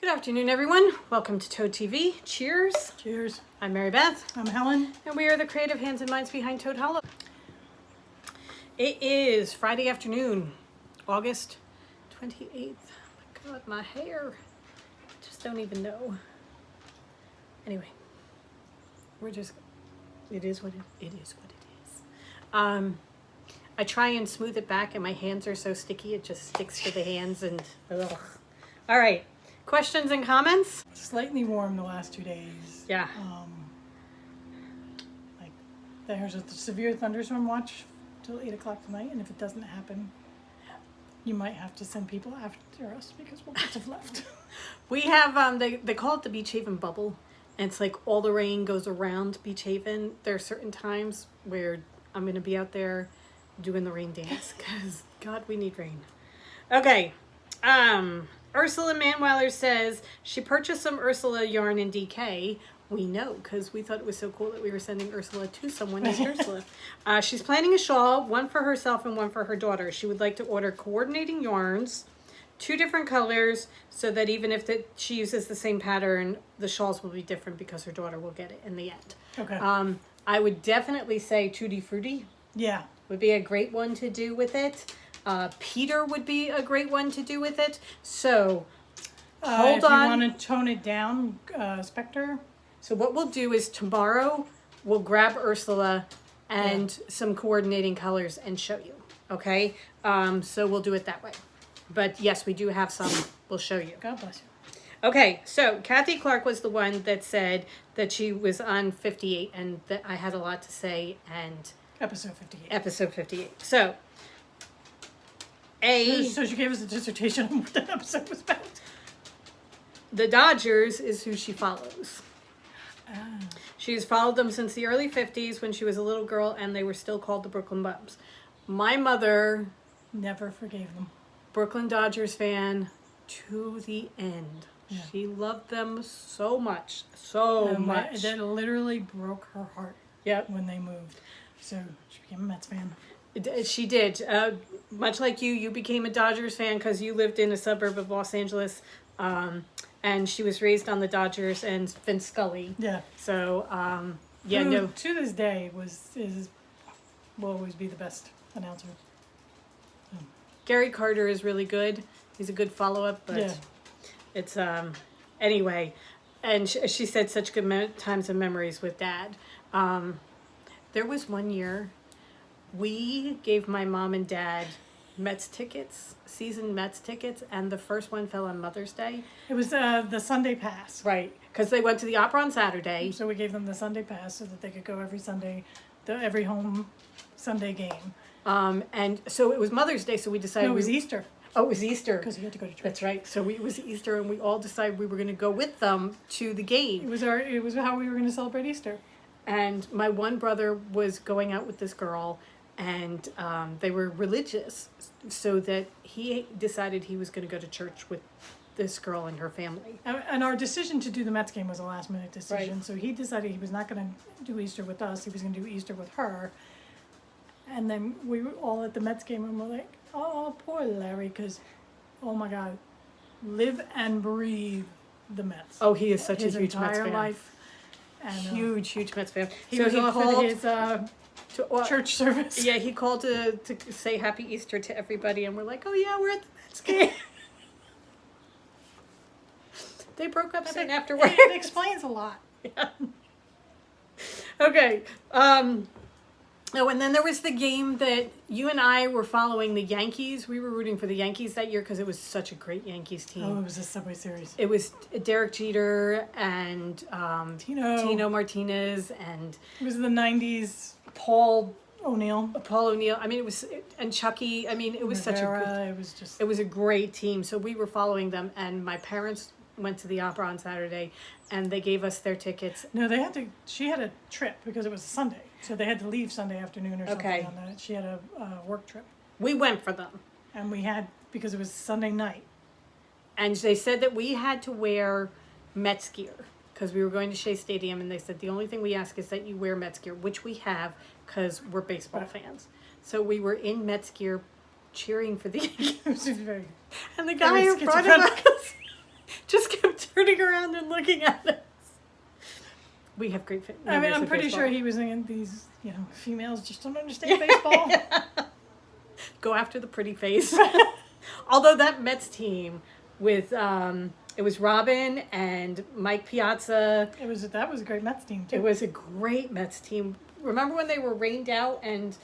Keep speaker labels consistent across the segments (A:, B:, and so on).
A: Good afternoon, everyone. Welcome to Toad TV. Cheers.
B: Cheers.
A: I'm Mary Beth.
B: I'm Helen.
A: And we are the creative hands and minds behind Toad Hollow. It is Friday afternoon, August 28th. Oh my God, my hair. I just don't even know. Anyway, it is what it is. I try and smooth it back and my hands are so sticky it just sticks to the hands and ugh. All right. Questions and comments?
B: Slightly warm the last 2 days.
A: Yeah.
B: Like there's a severe thunderstorm watch till 8 o'clock tonight, and if it doesn't happen, you might have to send people after us because we'll have left.
A: We have they call it the Beach Haven bubble, and it's like all the rain goes around Beach Haven. There are certain times where I'm going to be out there doing the rain dance because God, we need rain. Okay. Ursula Manweiler says she purchased some Ursula yarn in DK. We know because we thought it was so cool that we were sending Ursula to someone named Ursula. She's planning a shawl, one for herself and one for her daughter. She would like to order coordinating yarns, 2 different colors, so that even if she uses the same pattern, the shawls will be different because her daughter will get it in the end.
B: Okay.
A: I would definitely say Tutti Frutti.
B: Yeah.
A: Would be a great one to do with it. Peter would be a great one to do with it. So, hold on.
B: If you want to tone it down, Spectre.
A: So what we'll do is tomorrow we'll grab Ursula and some coordinating colors and show you. Okay? So we'll do it that way. But yes, we do have some. We'll show you.
B: God bless you.
A: Okay, so Kathy Clark was the one that said that she was on 58 and that I had a lot to say and...
B: Episode 58.
A: Episode 58. So
B: she gave us a dissertation on what that episode was about.
A: The Dodgers is who she follows. She's followed them since the early 50s when she was a little girl, and they were still called the Brooklyn Bums. My mother...
B: Never forgave them.
A: Brooklyn Dodgers fan to the end. Yeah. She loved them so much. So much.
B: That literally broke her heart.
A: Yep.
B: When they moved. So she became a Mets fan.
A: She did. Much like you became a Dodgers fan because you lived in a suburb of Los Angeles. And she was raised on the Dodgers and Vince Scully. Yeah. So,
B: To this day, will always be the best announcer.
A: Gary Carter is really good. He's a good follow-up, but it's, anyway. And she said such good times and memories with Dad. There was one year we gave my mom and dad Mets tickets, season Mets tickets, and the first one fell on Mother's Day.
B: It was the Sunday pass.
A: Right, because they went to the opera on Saturday.
B: So we gave them the Sunday pass so that they could go every Sunday, every home Sunday game.
A: And so it was Mother's Day, so we decided...
B: No, it was Easter.
A: Oh, it was Easter.
B: Because you had to go to church.
A: That's right. So it was Easter, and we all decided we were going to go with them to the game.
B: It was how we were going to celebrate Easter.
A: And my one brother was going out with this girl, and they were religious, so that he decided he was going to go to church with this girl and her family.
B: And our decision to do the Mets game was a last-minute decision.
A: Right.
B: So he decided he was not going to do Easter with us. He was going to do Easter with her. And then we were all at the Mets game, and we're like, oh, poor Larry, because, oh, my God, live and breathe the Mets.
A: Oh, he is such a huge Mets fan.
B: His entire life. And,
A: huge Mets fan.
B: He called his church service.
A: Yeah, he called to say Happy Easter to everybody, and we're like, oh yeah, we're at the Mets game. They broke up soon afterwards.
B: It explains a lot.
A: Yeah. Okay. Oh, and then there was the game that you and I were following, the Yankees. We were rooting for the Yankees that year because it was such a great Yankees team.
B: Oh, it was a Subway Series.
A: It was Derek Jeter and
B: Tino
A: Martinez, and
B: it was the 90s.
A: Paul
B: O'Neill.
A: I mean, it was, and Chucky. I mean, it was
B: Rivera,
A: it was a great team. So we were following them, and my parents went to the opera on Saturday, and they gave us their tickets.
B: No, she had a trip because it was a Sunday. So they had to leave Sunday afternoon or something on that. She had a work trip.
A: We went for them.
B: And we had, because it was Sunday night.
A: And they said that we had to wear Mets gear because we were going to Shea Stadium, and they said the only thing we ask is that you wear Mets gear, which we have because we're baseball fans. So we were in Mets gear cheering for the Yankees.
B: It was very,
A: and the guy in front of us just kept turning around and looking at us. We have great fit.
B: I mean, I'm pretty sure he was thinking these, females just don't understand baseball.
A: Go after the pretty face. Although that Mets team with it was Robin and Mike Piazza.
B: That was a great Mets team too.
A: It was a great Mets team. Remember when they were rained out and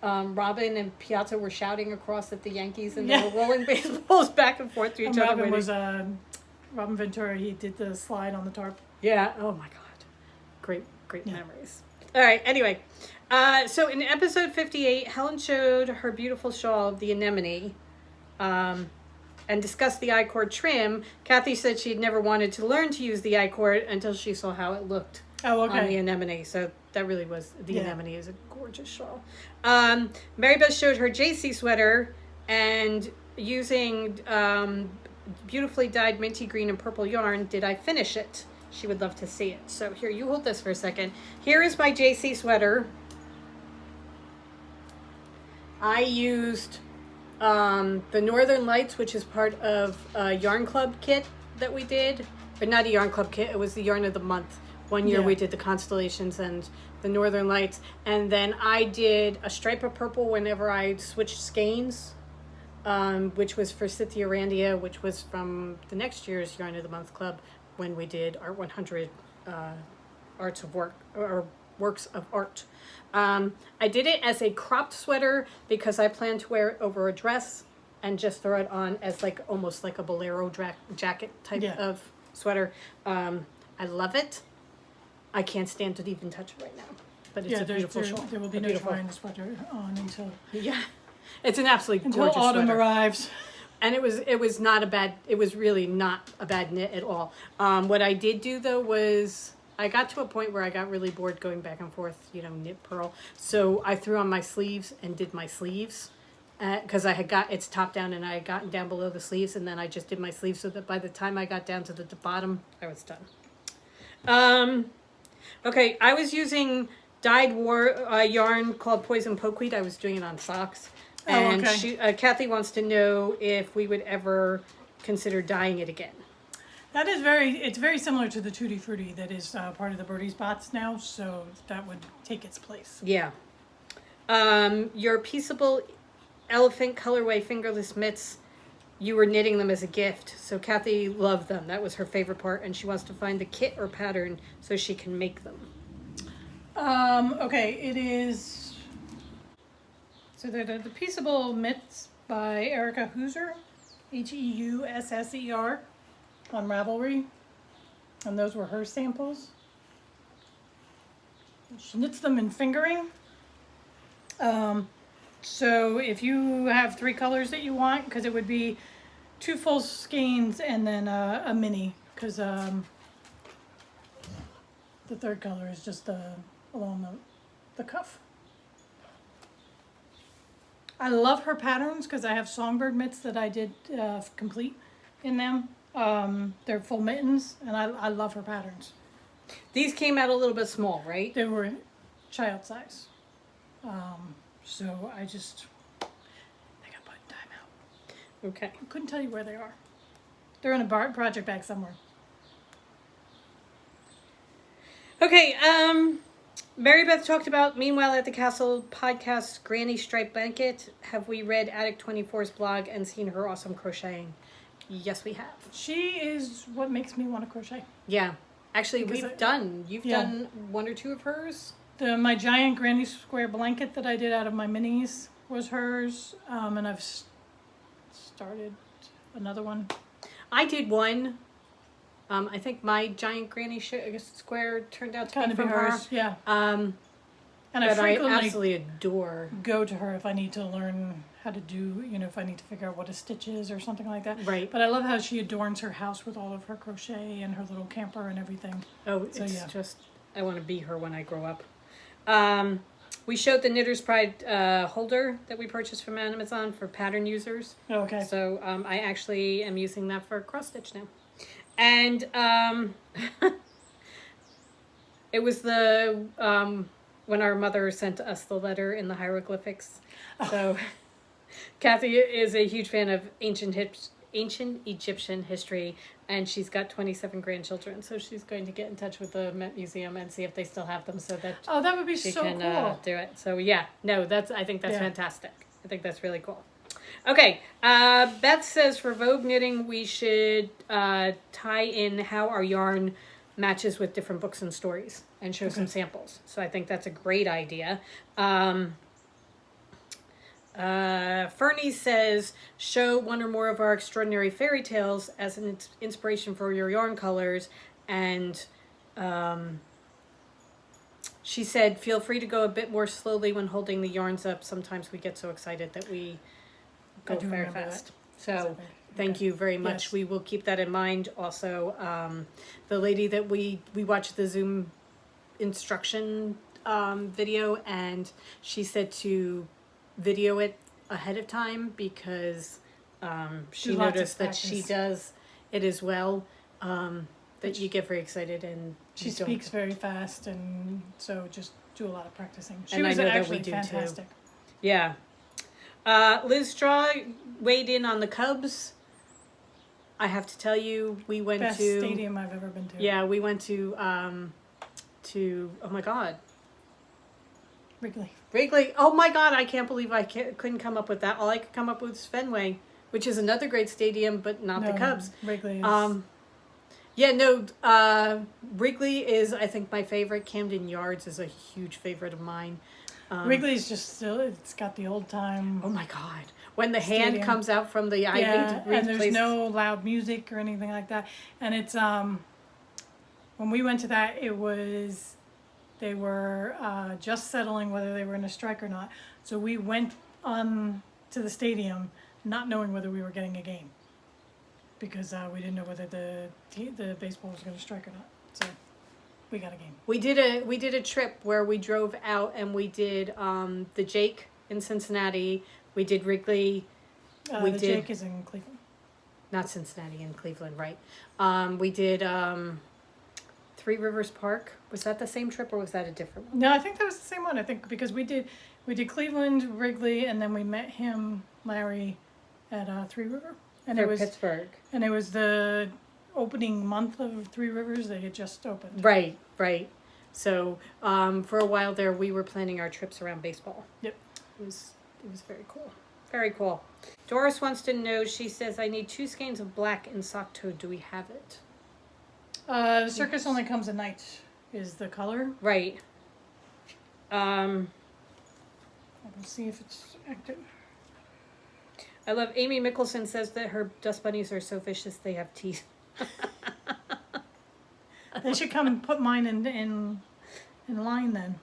A: Robin and Piazza were shouting across at the Yankees and they were rolling baseballs back and forth to each other.
B: Robin was Robin Ventura. He did the slide on the tarp.
A: Yeah. Oh my God. Great memories. All right. Anyway, so in episode 58, Helen showed her beautiful shawl, the anemone, and discussed the I-cord trim. Kathy said she had never wanted to learn to use the I-cord until she saw how it looked on the anemone. So that really was, the anemone is a gorgeous shawl. Mary Beth showed her JC sweater and using beautifully dyed minty green and purple yarn, did I finish it? She would love to see it. So here, you hold this for a second. Here is my JC sweater. I used the Northern Lights, which is part of a Yarn Club kit that we did. But not a Yarn Club kit, it was the Yarn of the Month. One year we did the Constellations and the Northern Lights. And then I did a stripe of purple whenever I switched skeins, which was for Cynthia Randia, which was from the next year's Yarn of the Month Club, when we did Art 100 Arts of Work, or Works of Art. I did it as a cropped sweater because I plan to wear it over a dress and just throw it on as almost like a bolero jacket type of sweater. I love it. I can't stand to even touch it right now, but it's a beautiful shawl.
B: There will be no trying the sweater on until
A: it's an absolutely gorgeous
B: autumn
A: sweater.
B: Arrives.
A: And it was not a bad, it was really not a bad knit at all. What I did do though was I got to a point where I got really bored going back and forth, knit purl. So I threw on my sleeves and did my sleeves because I had got, it's top down and I had gotten down below the sleeves, and then I just did my sleeves so that by the time I got down to the bottom, I was done. Okay, I was using dyed yarn called Poison Pokeweed. I was doing it on socks. And Kathy wants to know if we would ever consider dyeing it again.
B: That is it's very similar to the Tutti Frutti that is part of the Birdie Spots now, so that would take its place.
A: Yeah. Your Peaceable Elephant colorway fingerless mitts, you were knitting them as a gift, so Kathy loved them. That was her favorite part, and she wants to find the kit or pattern so she can make them.
B: Okay, it is... So they're the Peaceable Mitts by Erica Heuser, Heusser, on Ravelry. And those were her samples. She knits them in fingering. So if you have 3 colors that you want, because it would be 2 full skeins and then a mini, because the third color is just along the cuff. I love her patterns because I have Songbird mitts that I did complete in them. They're full mittens, and I love her patterns.
A: These came out a little bit small, right?
B: They were child size. So I got put in timeout.
A: Okay.
B: I couldn't tell you where they are. They're in a project bag somewhere.
A: Okay, Mary Beth talked about Meanwhile at the Castle podcast Granny Stripe Blanket. Have we read Attic 24's blog and seen her awesome crocheting? Yes, we have.
B: She is what makes me want to crochet.
A: Yeah. Actually, you've done 1 or 2 of hers.
B: My giant granny square blanket that I did out of my minis was hers. And I've started another one.
A: I did one. I think my giant granny square turned out to be from
B: hers.
A: her.
B: Yeah.
A: And I absolutely adore.
B: Go to her if I need to learn how to do, if I need to figure out what a stitch is or something like that.
A: Right.
B: But I love how she adorns her house with all of her crochet and her little camper and everything.
A: Oh, it's just, I want to be her when I grow up. We showed the Knitter's Pride holder that we purchased from Amazon for pattern users.
B: Oh, okay.
A: So I actually am using that for cross stitch now. And it was the when our mother sent us the letter in the hieroglyphics. So Kathy is a huge fan of ancient ancient Egyptian history, and she's got 27 grandchildren. So she's going to get in touch with the Met Museum and see if they still have them, so that
B: that would be
A: she
B: so
A: can
B: cool.
A: do it. So yeah, no, I think that's
B: Yeah.
A: fantastic. I think that's really cool. Okay, Beth says for Vogue knitting we should tie in how our yarn matches with different books and stories and show some samples. So I think that's a great idea. Fernie says show one or more of our extraordinary fairy tales as an inspiration for your yarn colors, and she said feel free to go a bit more slowly when holding the yarns up. Sometimes we get so excited that we go very fast. So thank you very much. Yes. We will keep that in mind. Also, the lady that we watched the Zoom instruction video, and she said to video it ahead of time because she noticed that she does it as well, that you get very excited and
B: she speaks very fast, and so just do a lot of practicing. She
A: and
B: was
A: I know
B: actually
A: that we do
B: fantastic.
A: Too. Yeah. Liz Straw weighed in on the Cubs. I have to tell you, we went
B: Best
A: to
B: stadium I've ever been to.
A: Yeah, we went to oh my god, Wrigley. Oh my god, I can't believe I couldn't come up with that. All I could come up with was Fenway, which is another great stadium, but not the Cubs.
B: Wrigley is...
A: Wrigley is, I think, my favorite. Camden Yards is a huge favorite of mine.
B: Wrigley's just still, it's got the old time.
A: Oh my god. When the
B: stadium.
A: Hand comes out from the ivy.
B: And there's no loud music or anything like that. And it's, when we went to that, they were just settling whether they were in a strike or not. So we went to the stadium not knowing whether we were getting a game. Because we didn't know whether the baseball was going to strike or not. So we got a game.
A: We did a trip where we drove out and we did the Jake in Cincinnati. We did Wrigley.
B: Jake is in Cleveland.
A: Not Cincinnati, in Cleveland, right? We did Three Rivers Park. Was that the same trip or was that a different one?
B: No, I think that was the same one. I think because we did Cleveland, Wrigley, and then we met Larry, at Three River. And it was
A: Pittsburgh.
B: And it was the opening month of Three Rivers. They had just opened.
A: Right. So for a while there, we were planning our trips around baseball.
B: Yep.
A: It was very cool. Very cool. Doris wants to know, she says, I need 2 skeins of black in sock toad. Do we have it?
B: The Circus Only Comes at Night is the color.
A: Right.
B: I can see if it's active.
A: I love Amy Mickelson says that her dust bunnies are so vicious they have teeth.
B: They should come and put mine in line then.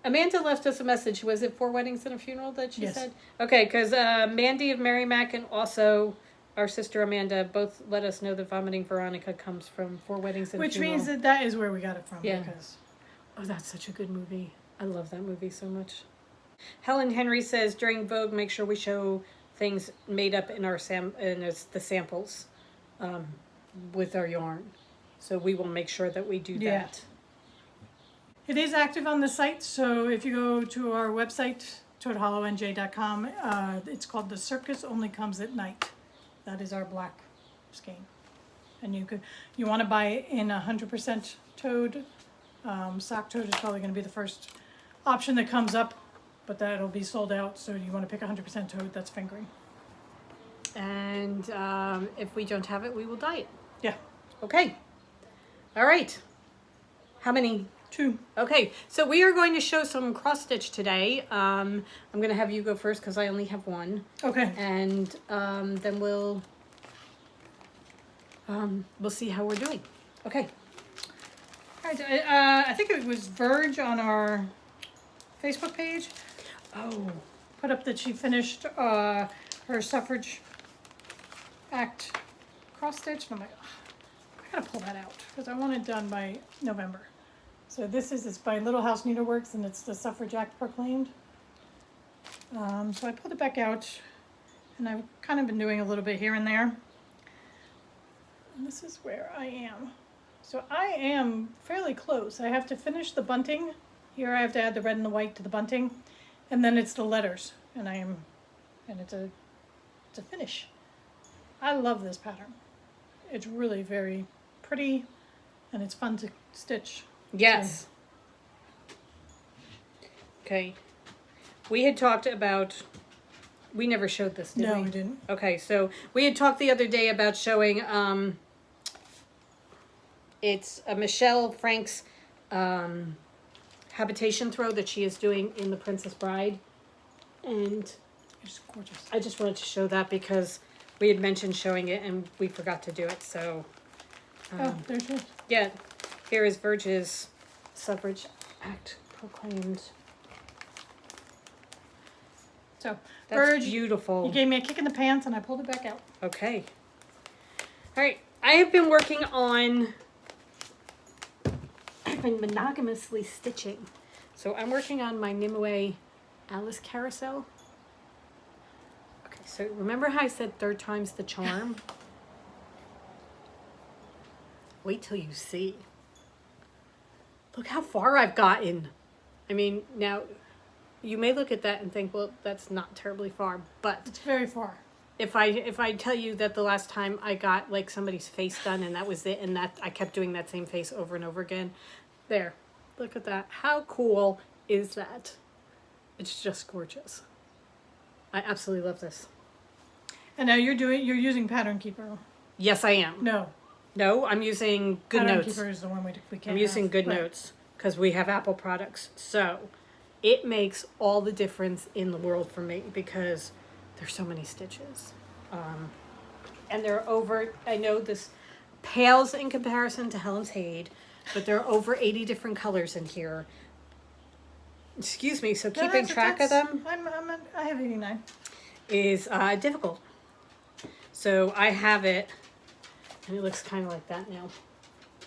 A: Amanda left us a message. Was it 4 weddings and a funeral that she
B: yes.
A: said? Okay, because Mandy of Merrimack and also our sister Amanda both let us know that Vomiting Veronica comes from 4 weddings and a funeral.
B: Which means that is where we got it from.
A: Yeah.
B: Because...
A: Oh, that's such a good movie. I love that movie so much. Helen Henry says, during Vogue, make sure we show things made up in our the samples with our yarn. So we will make sure that we do that.
B: It is active on the site, so if you go to our website, toadhollowNJ.com, it's called The Circus Only Comes at Night. That is our black skein. And you want to buy in 100% toad. Sock toad is probably going to be the first option that comes up, but that'll be sold out, so you want to pick 100% toad, that's fingering.
A: And if we don't have it, we will dye it.
B: Yeah.
A: Okay. All right. How many?
B: 2.
A: Okay, so we are going to show some cross stitch today. I'm going to have you go first because I only have 1.
B: Okay.
A: And then we'll see how we're doing. Okay.
B: All right. I think it was Verge on our Facebook page.
A: Oh.
B: Put up that she finished her Suffrage Act cross stitch. And I'm like, I gotta pull that out because I want it done by November. So it's by Little House Needleworks, and it's the Suffrage Act proclaimed. So I pulled it back out, and I've kind of been doing a little bit here and there. And this is where I am. So I am fairly close. I have to finish the bunting. Here I have to add the red and the white to the bunting, and then it's the letters, and it's a finish. I love this pattern. It's really very pretty and it's fun to stitch.
A: Yes. Okay. We had talked about, we never showed this, did we?
B: No, we didn't.
A: Okay, so we had talked the other day about showing, it's a Michelle Frank's habitation throw that she is doing in The Princess Bride. And
B: It's gorgeous.
A: I just wanted to show that because we had mentioned showing it and we forgot to do it. So,
B: Oh, there's yours.
A: yeah, here is Verge's Suffrage Act proclaimed.
B: So,
A: That's
B: Verge,
A: beautiful.
B: you gave me a kick in the pants and I pulled it back out.
A: Okay. All right. I have been working on, I've been monogamously stitching. So I'm working on my Nimue Alice Carousel. Okay, so remember how I said third time's the charm? Wait till you see. Look how far I've gotten. I mean, now you may look at that and think, well, that's not terribly far, but
B: It's very far.
A: if I tell you that the last time I got like somebody's face done and that was it, and that I kept doing that same face over and over again, there, look at that. How cool is that? It's just gorgeous. I absolutely love this.
B: And now you're using Pattern Keeper.
A: Yes, I am. No, I'm using Good
B: Pattern
A: Notes.
B: Keeper is the one we can't
A: I'm using
B: have.
A: Good
B: Right.
A: Notes because we have Apple products. So it makes all the difference in the world for me because there's so many stitches. And they're over, I know this pales in comparison to Helen's Hade, but there are over 80 different colors in here. Excuse me, so
B: No,
A: keeping
B: that's-
A: track of them
B: I have 89.
A: is difficult. So I have it, and it looks kind of like that now,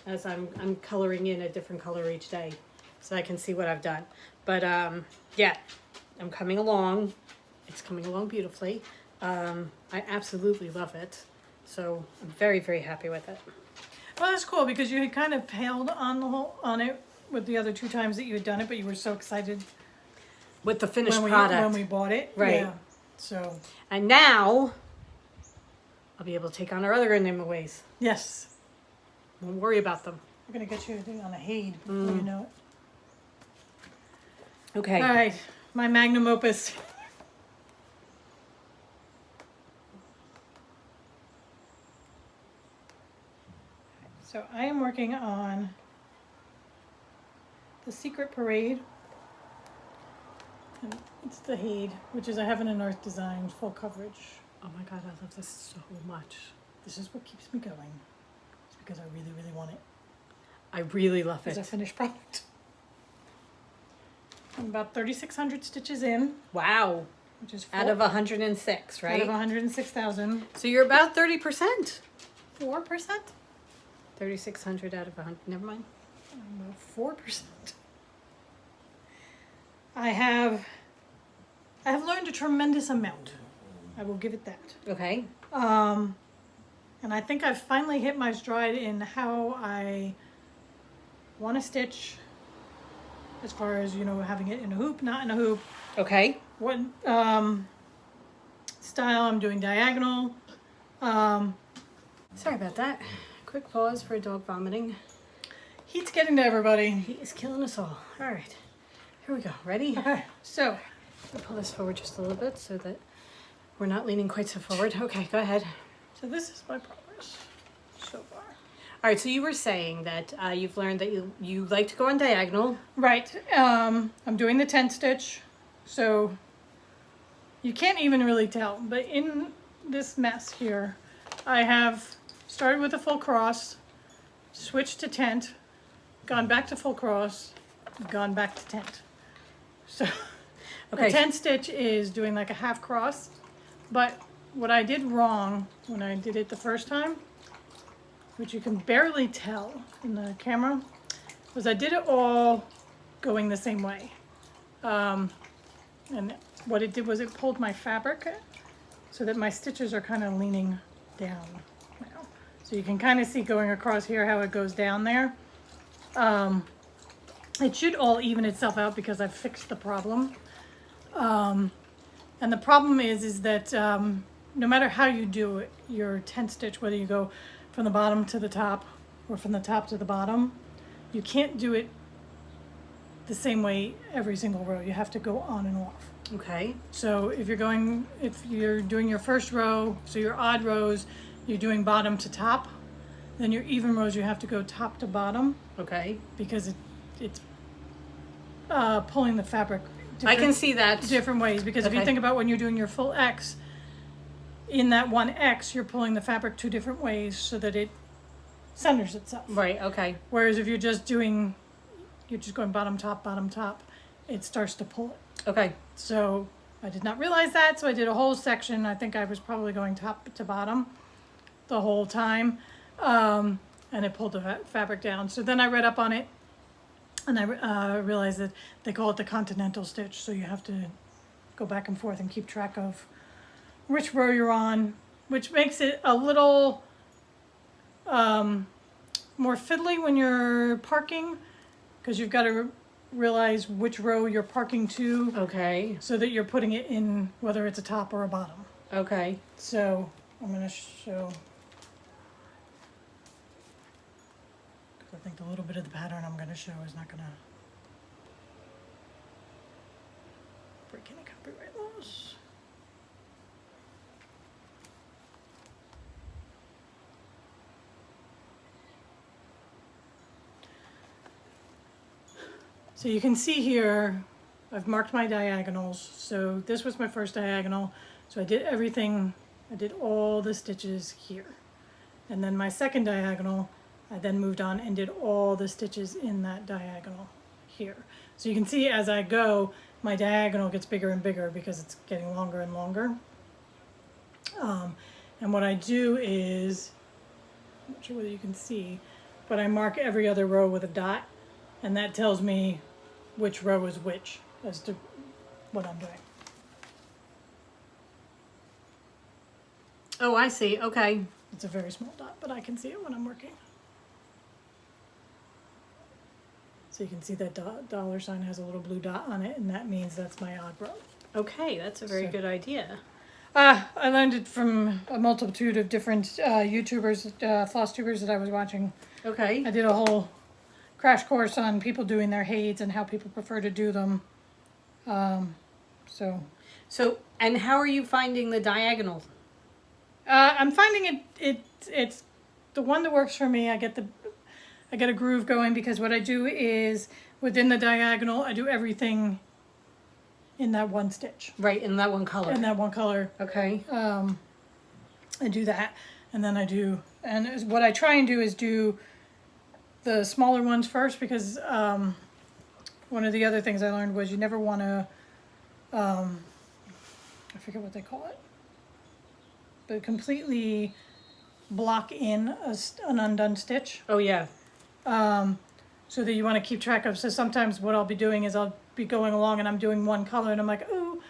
A: as I'm coloring in a different color each day, so I can see what I've done. But yeah, I'm coming along. It's coming along beautifully. I absolutely love it. So I'm very, very happy with it.
B: Well, that's cool because you had kind of paled on it with the other 2 times that you had done it, but you were so excited
A: With the finished
B: when
A: product.
B: we bought it.
A: Right.
B: Yeah. So,
A: And now I'll be able to take on our other Nimues.
B: yes.
A: Won't worry about them.
B: We're going to get you a thing on a Hade before you know it.
A: Okay.
B: All right. My magnum opus. So I am working on the Secret Parade. And it's the Hade, which is I have an Earth Design full coverage.
A: Oh my god, I love this so much.
B: This is what keeps me going. It's because I really, really want it.
A: I really love
B: It's a
A: it.
B: finished product. I'm about 3,600 stitches in,
A: Wow.
B: which is
A: Out of 106,
B: out
A: right?
B: of 106,000.
A: So you're about 30%.
B: 4%?
A: 3,600 out of 100. Never mind.
B: About 4%. I have learned a tremendous amount. I will give it that.
A: Okay.
B: And I think I've finally hit my stride in how I want to stitch, as far as, having it in a hoop, not in a hoop.
A: Okay.
B: What style I'm doing diagonal.
A: Sorry about that. Quick pause for dog vomiting.
B: Heat's getting to everybody.
A: He is killing us all. All right. Here we go. Ready?
B: Okay, so
A: I'll pull this forward just a little bit so that we're not leaning quite so forward. Okay, go ahead.
B: this is my progress so far.
A: All right, so you were saying that you've learned that you like to go on diagonal.
B: Right. I'm doing the 10 stitch, so you can't even really tell. But in this mess here, I have started with a full cross, switched to tent, gone back to full cross, gone back to tent. So
A: Okay.
B: the 10 stitch is doing like a half cross, but what I did wrong when I did it the first time, which you can barely tell in the camera, was I did it all going the same way. And what it did was it pulled my fabric so that my stitches are kind of leaning down now. So you can kind of see going across here how it goes down there. It should all even itself out because I've fixed the problem. And the problem is that no matter how you do it, your tent stitch, whether you go from the bottom to the top or from the top to the bottom, you can't do it the same way every single row. You have to go on and off.
A: Okay.
B: So if you're doing your first row, so your odd rows, you're doing bottom to top, then your even rows, you have to go top to bottom
A: Okay.
B: because it's pulling the fabric
A: I can see that.
B: different ways. Because if you
A: Okay.
B: think about when you're doing your full X, in that one X, you're pulling the fabric 2 different ways so that it centers itself.
A: Right, okay.
B: Whereas if you're just going bottom, top, it starts to pull it.
A: Okay.
B: So I did not realize that, so I did a whole section. I think I was probably going top to bottom the whole time, and it pulled the fabric down. So then I read up on it, and I realized that they call it the Continental Stitch, so you have to go back and forth and keep track of which row you're on, which makes it a little more fiddly when you're parking, because you've got to realize which row you're parking to
A: Okay.
B: so that you're putting it in whether it's a top or a bottom.
A: Okay.
B: So I'm going to show, because I think the little bit of the pattern I'm going to show is not going to break any copyright laws. So you can see here, I've marked my diagonals. So this was my first diagonal. So I did everything, I did all the stitches here. And then my second diagonal, I then moved on and did all the stitches in that diagonal here. So you can see as I go, my diagonal gets bigger and bigger because it's getting longer and longer. And what I do is, I'm not sure whether you can see, but I mark every other row with a dot, and that tells me which row is which as to what I'm doing.
A: Oh, I see. Okay.
B: It's a very small dot, but I can see it when I'm working. So you can see that dollar sign has a little blue dot on it, and that means that's my odd row.
A: Okay, that's a very good idea.
B: I learned it from a multitude of different YouTubers, floss tubers that I was watching.
A: Okay.
B: I did a whole crash course on people doing their heids and how people prefer to do them. So,
A: and how are you finding the diagonal?
B: I'm finding it's the one that works for me. I get a groove going because what I do is within the diagonal, I do everything in that one stitch.
A: Right, in that one color.
B: In that one color.
A: Okay.
B: I do that, and then what I try and do is do the smaller ones first, because one of the other things I learned was you never want to, I forget what they call it, but completely block in an undone stitch.
A: Oh, yeah.
B: So that you want to keep track of. So sometimes what I'll be doing is I'll be going along and I'm doing one color and I'm like, ooh,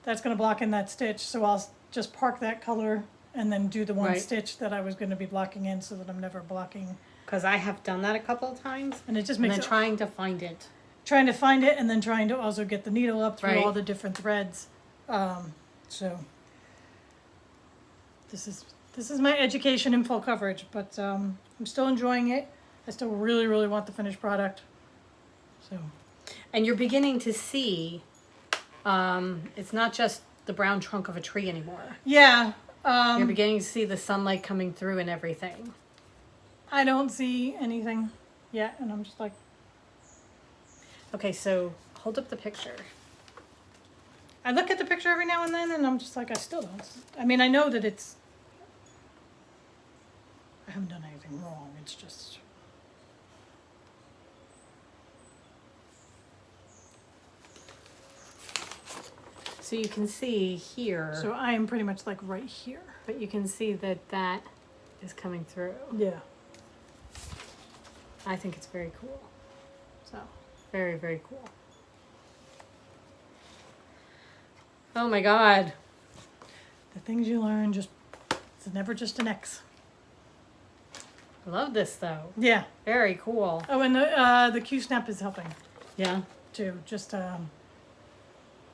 B: that's going to block in that stitch. So I'll just park that color and then do the one stitch that I was going to be blocking in, so that I'm never blocking.
A: Because I have done that a couple of times.
B: And it just
A: And
B: makes
A: then
B: it
A: trying to find it.
B: trying to find it, and then trying to also get the needle up through all the different threads. So this is my education in full coverage, but I'm still enjoying it. I still really, really want the finished product. So.
A: And you're beginning to see, it's not just the brown trunk of a tree anymore.
B: Yeah.
A: You're beginning to see the sunlight coming through and everything.
B: I don't see anything yet, and I'm just like...
A: Okay, so hold up the picture.
B: I look at the picture every now and then, and I'm just like, I still don't... I mean, I know that it's... I haven't done anything wrong, it's just...
A: So you can see here,
B: So I am pretty much like right here.
A: but you can see that that is coming through.
B: Yeah.
A: I think it's very cool.
B: So...
A: Very, very cool. Oh my God.
B: The things you learn it's never just an X.
A: I love this though.
B: Yeah.
A: Very cool.
B: Oh, and the Q-snap is helping
A: Yeah.
B: too. Just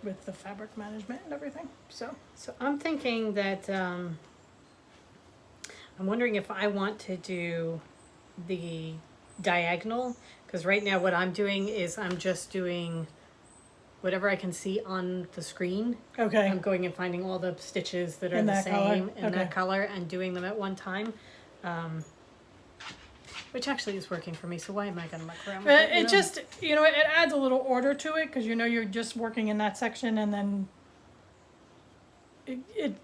B: with the fabric management and everything. So
A: So I'm thinking that, I'm wondering if I want to do the diagonal, because right now what I'm doing is I'm just doing whatever I can see on the screen.
B: okay,
A: I'm going and finding all the stitches that are
B: In
A: the
B: that color?
A: same in
B: Okay.
A: that color and doing them at one time. Which actually is working for me, so why am I gonna muck around with it?
B: it just it adds a little order to it because you're just working in that section, and then it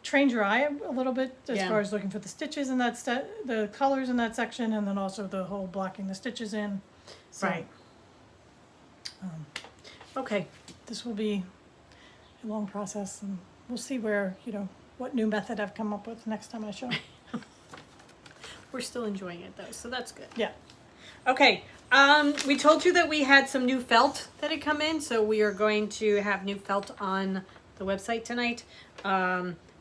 B: trains your eye a little bit as
A: Yeah.
B: far as looking for the stitches in that the colors in that section, and then also the whole blocking the stitches in. So,
A: Right. Okay.
B: this will be a long process, and we'll see where what new method I've come up with next time I show.
A: We're still enjoying it though, so that's good.
B: Yeah.
A: Okay. We told you that we had some new felt that had come in, so we are going to have new felt on the website tonight.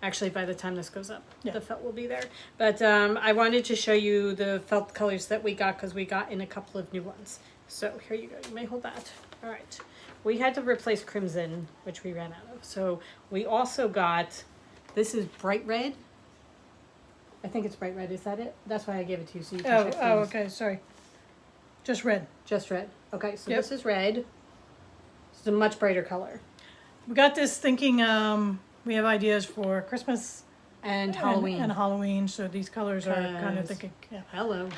A: Actually, by the time this goes up,
B: Yeah.
A: the felt will be there. But I wanted to show you the felt colors that we got because we got in a couple of new ones. So here you go. You may hold that. All right. We had to replace crimson, which we ran out of. So we also got, this is bright red. I think it's bright red. Is that it? That's why I gave it to you, so you can check things.
B: Okay, sorry. Just red.
A: Just red. Okay, so
B: Yep.
A: this is red. It's a much brighter color.
B: We got this thinking we have ideas for Christmas
A: And Halloween.
B: and Halloween, so these colors are kind of
A: 'Cause-
B: thinking, yeah.
A: Hello.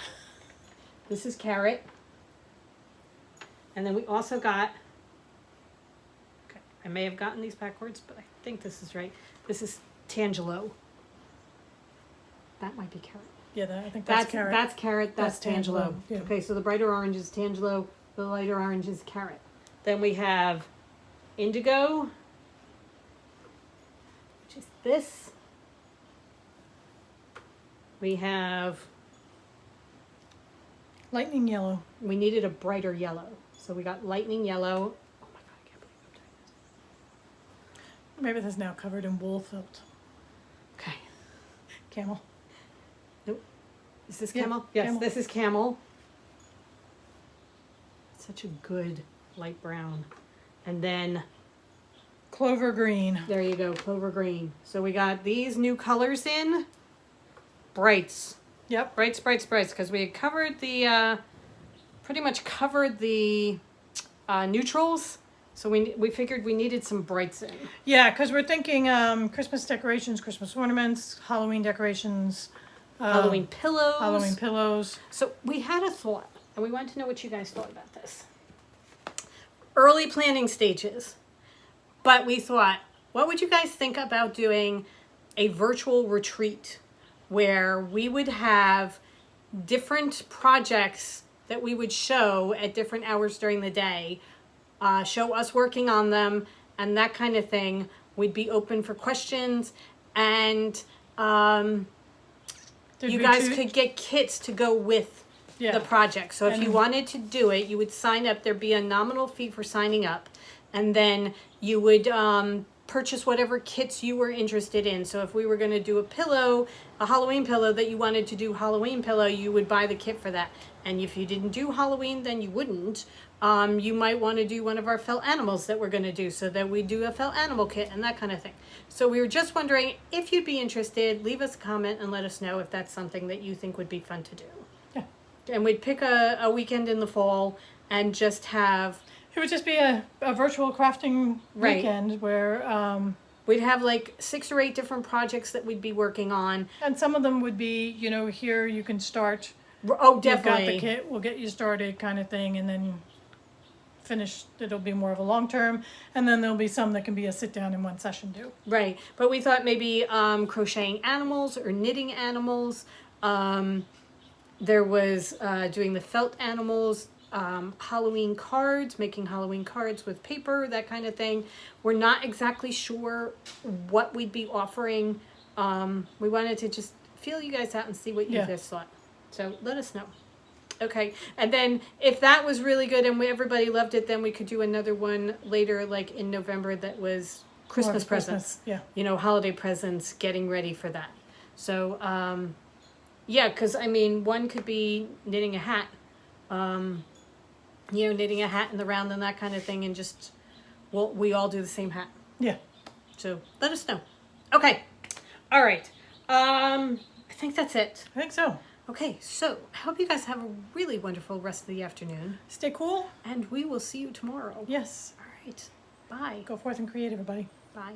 A: This is carrot. And then we also got, okay, I may have gotten these backwards, but I think this is right. This is Tangelo. That might be carrot.
B: Yeah, I think that's carrot.
A: That's carrot, that's
B: That's
A: Tangelo.
B: Tangelo, yeah.
A: Okay, so the brighter orange is Tangelo, the lighter orange is carrot. Then we have Indigo, which is this. We have,
B: Lightning yellow.
A: we needed a brighter yellow. So we got lightning yellow. Oh my god, I can't believe I'm doing this.
B: Maybe that's now covered in wool felt.
A: Okay.
B: Camel.
A: Is this
B: Yeah,
A: camel? Yes,
B: camel.
A: this is camel. Such a good light brown. And then
B: Clover green.
A: there you go, clover green. So we got these new colors in. Brights.
B: Yep.
A: Brights, because we had covered the, pretty much covered the neutrals. So we figured we needed some brights in.
B: Yeah, because we're thinking Christmas decorations, Christmas ornaments, Halloween decorations,
A: Halloween pillows.
B: Halloween pillows.
A: So we had a thought, and we wanted to know what you guys thought about this. Early planning stages. But we thought, what would you guys think about doing a virtual retreat where we would have different projects that we would show at different hours during the day, show us working on them and that kind of thing. We'd be open for questions, and you guys could get kits to go with the project. So if you wanted to do it, you would sign up. There'd be a nominal fee for signing up, and then you would purchase whatever kits you were interested in. So if we were going to do a Halloween pillow that you wanted to do Halloween pillow, you would buy the kit for that. And if you didn't do Halloween, then you wouldn't. You might want to do one of our felt animals that we're going to do, so that we do a felt animal kit and that kind of thing. So we were just wondering if you'd be interested. Leave us a comment and let us know if that's something that you think would be fun to do.
B: Yeah.
A: And we'd pick a weekend in the fall and just have...
B: It would just be a virtual crafting
A: Right.
B: weekend where...
A: We'd have like 6 or 8 different projects that we'd be working on.
B: and some of them would be, here you can start.
A: Oh,
B: You've
A: definitely.
B: got the kit, we'll get you started kind of thing, and then finish. It'll be more of a long term, and then there'll be some that can be a sit down in one session too.
A: Right. But we thought maybe crocheting animals or knitting animals. There was doing the felt animals, Halloween cards, making Halloween cards with paper, that kind of thing. We're not exactly sure what we'd be offering. We wanted to just feel you guys out and see what you
B: Yeah.
A: guys thought. So let us know. Okay. And then if that was really good and everybody loved it, then we could do another one later, like in November, that was Christmas
B: More
A: presents.
B: Yeah.
A: Holiday presents, getting ready for that. So, yeah, because, one could be knitting a hat. Knitting a hat in the round and that kind of thing, and just we all do the same hat.
B: Yeah.
A: So let us know. Okay. All right. I think that's it.
B: I think so.
A: Okay, so I hope you guys have a really wonderful rest of the afternoon.
B: Stay cool.
A: And we will see you tomorrow.
B: Yes.
A: All right. Bye.
B: Go forth and create, everybody.
A: Bye.